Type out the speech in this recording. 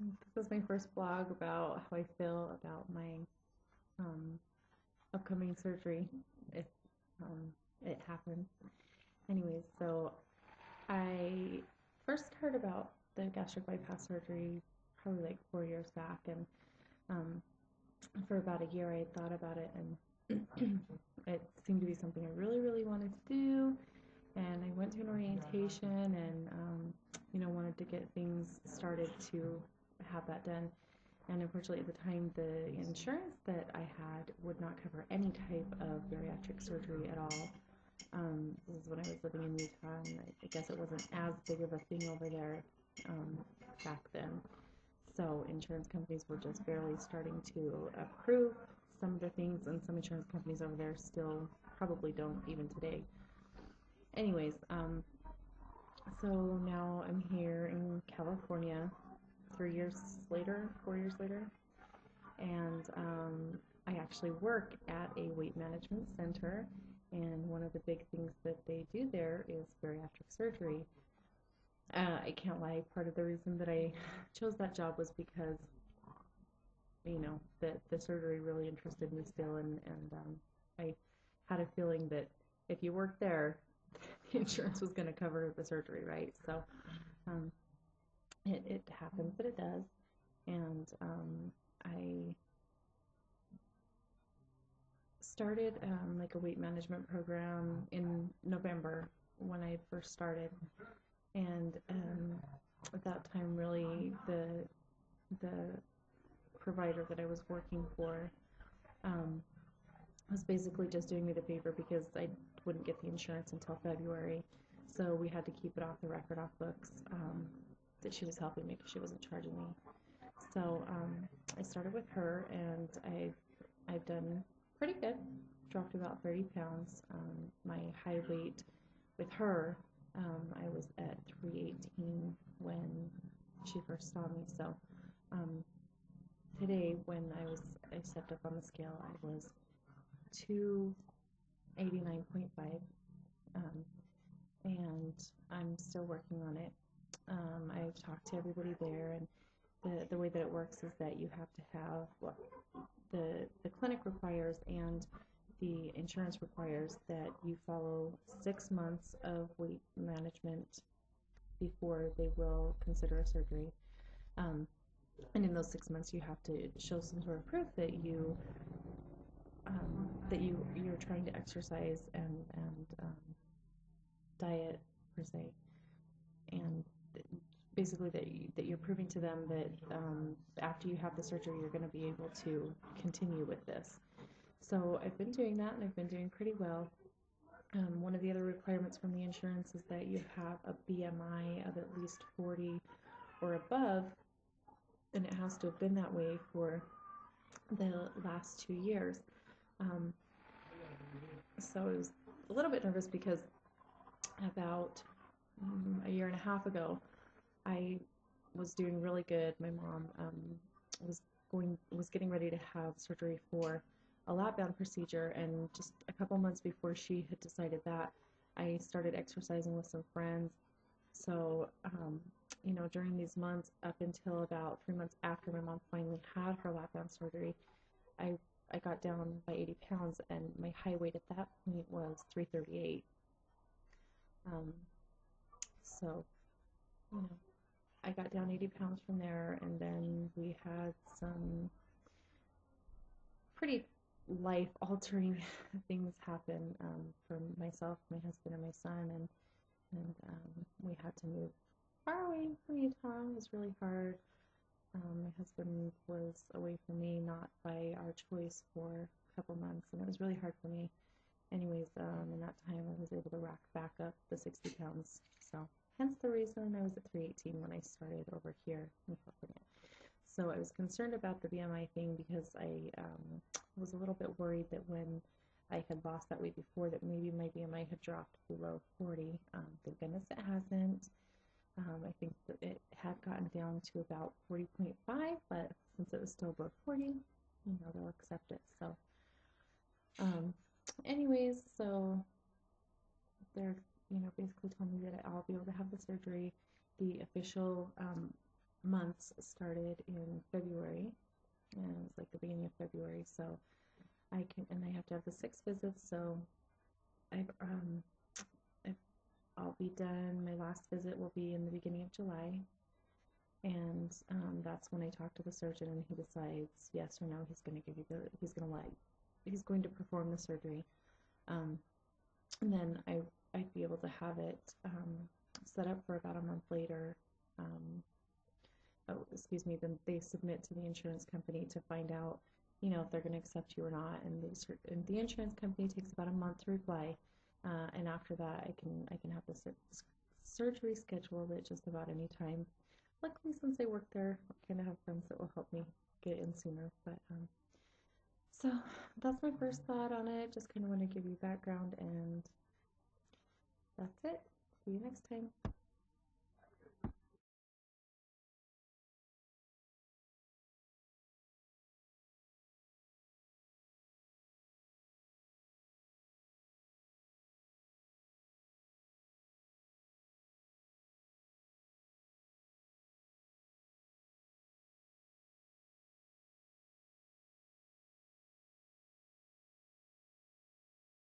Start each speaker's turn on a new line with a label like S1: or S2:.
S1: This is my first blog about how I feel about my um, upcoming surgery if it happens. Anyways, so I first heard about the gastric bypass surgery probably like 4 years back, and um, for about a year I had thought about it, and it seemed to be something I really, really wanted to do. And I went to an orientation and wanted to get things started to have that done. And unfortunately, at the time, the insurance that I had would not cover any type of bariatric surgery at all. This is when I was living in Utah, and I guess it wasn't as big of a thing over there um, back then. So insurance companies were just barely starting to approve some of the things, and some insurance companies over there still probably don't even today. Anyways, so now I'm here in California 3 years later, 4 years later, and I actually work at a weight management center, and one of the big things that they do there is bariatric surgery. I can't lie, part of the reason that I chose that job was because, the surgery really interested me still, and I had a feeling that if you work there, the insurance was going to cover the surgery, right? So um, it happens that it does, and I started like a weight management program in November when I first started, and at that time, really the provider that I was working for um, was basically just doing me the favor because I wouldn't get the insurance until February, so we had to keep it off the record, off books, that she was helping me because she wasn't charging me. So I started with her, and I've done pretty good. Dropped about 30 pounds. My high weight with her, I was at 318 when she first saw me. So um, today, when I stepped up on the scale, I was 289.5, and I'm still working on it. I've talked to everybody there, and the way that it works is that you have to have the clinic requires and the insurance requires that you follow 6 months of weight management before they will consider a surgery. Um, and in those 6 months, you have to show some sort of proof that you're trying to exercise and diet per se, and basically that you're proving to them that after you have the surgery, you're going to be able to continue with this. So I've been doing that, and I've been doing pretty well. One of the other requirements from the insurance is that you have a BMI of at least 40 or above, and it has to have been that way for the last 2 years. Um, so I was a little bit nervous because about a year and a half ago, I was doing really good. My mom was getting ready to have surgery for a lap band procedure, and just a couple months before she had decided that, I started exercising with some friends. So during these months up until about 3 months after my mom finally had her lap band surgery, I I got down by 80 pounds, and my high weight at that point was 338. Um, so, you know, I got down 80 pounds from there, and then we had some pretty life-altering things happen for myself, my husband, and my son, and we had to move far away from Utah. It was really hard. My husband was away from me, not by our choice, for a couple months, and it was really hard for me. Anyways, in that time, I was able to rack back up the 60 pounds. So, hence the reason I was at 318 when I started over here in California. So I was concerned about the BMI thing because I was a little bit worried that when I had lost that weight before, that maybe my BMI had dropped below 40. Thank goodness it hasn't. I think that it had gotten down to about 40.5, but since it was still above 40, they'll accept it. So, anyways, so they're, basically told me that I'll be able to have the surgery. The official months started in February, and it was like the beginning of February, so I have to have the 6 visits, so I've, I've, I'll be done. My last visit will be in the beginning of July, and that's when I talk to the surgeon and he decides yes or no. He's going to perform the surgery, and then I'd be able to have it set up for about a month later. Then they submit to the insurance company to find out, if they're going to accept you or not, and the insurance company takes about a month to reply, and after that, I can have the surgery scheduled at just about any time. Luckily, since I work there, I kind of have friends that will help me get in sooner. But so that's my first thought on it. Just kind of want to give you background, and that's it. See you next time.